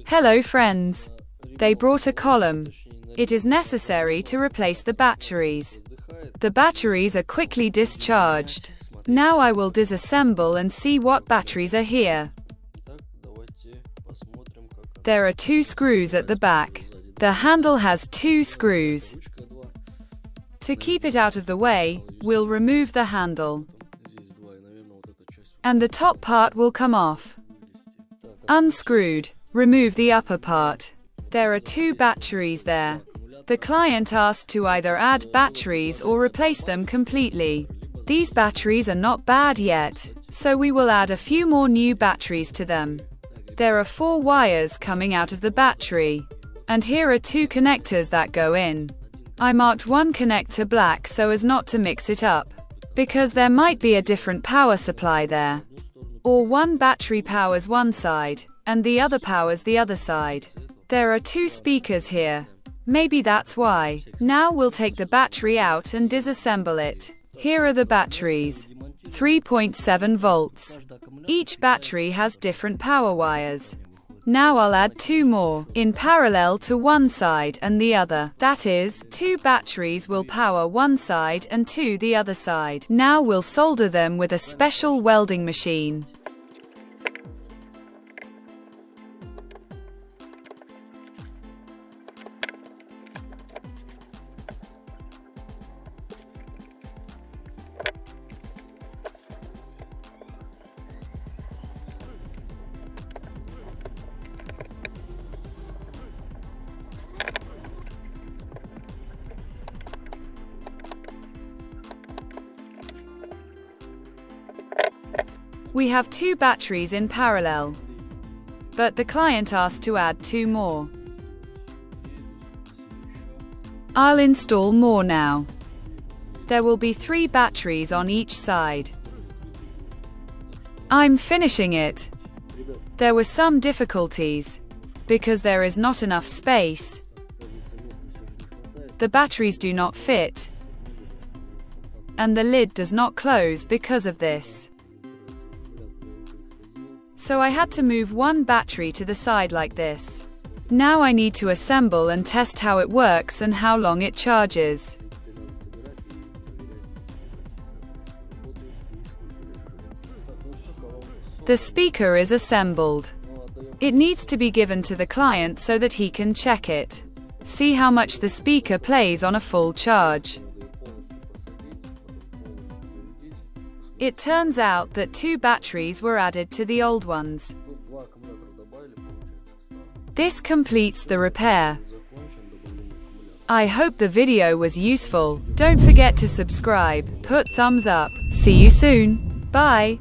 Hello friends. They brought a column. It is necessary to replace the batteries. The batteries are quickly discharged. Now I will disassemble and see what batteries are here. There are 2 screws at the back. The handle has 2 screws. To keep it out of the way, we'll remove the handle. And the top part will come off. Unscrewed. Remove the upper part. There are 2 batteries there. The client asked to either add batteries or replace them completely. These batteries are not bad yet, so we will add a few more new batteries to them. There are 4 wires coming out of the battery. And here are 2 connectors that go in. I marked one connector black so as not to mix it up, because there might be a different power supply there. Or one battery powers one side, and the other powers the other side. There are 2 speakers here. Maybe that's why. Now we'll take the battery out and disassemble it. Here are the batteries. 3.7 volts. Each battery has different power wires. Now I'll add 2 more, in parallel to one side and the other. That is, 2 batteries will power one side and 2 the other side. Now we'll solder them with a special welding machine. We have 2 batteries in parallel, but the client asked to add 2 more. I'll install more now. There will be 3 batteries on each side. I'm finishing it. There were some difficulties, because there is not enough space. The batteries do not fit, and the lid does not close because of this. So I had to move one battery to the side like this. Now I need to assemble and test how it works and how long it charges. The speaker is assembled. It needs to be given to the client so that he can check it. See how much the speaker plays on a full charge. It turns out that 2 batteries were added to the old ones. This completes the repair. I hope the video was useful. Don't forget to subscribe, put thumbs up. See you soon. Bye.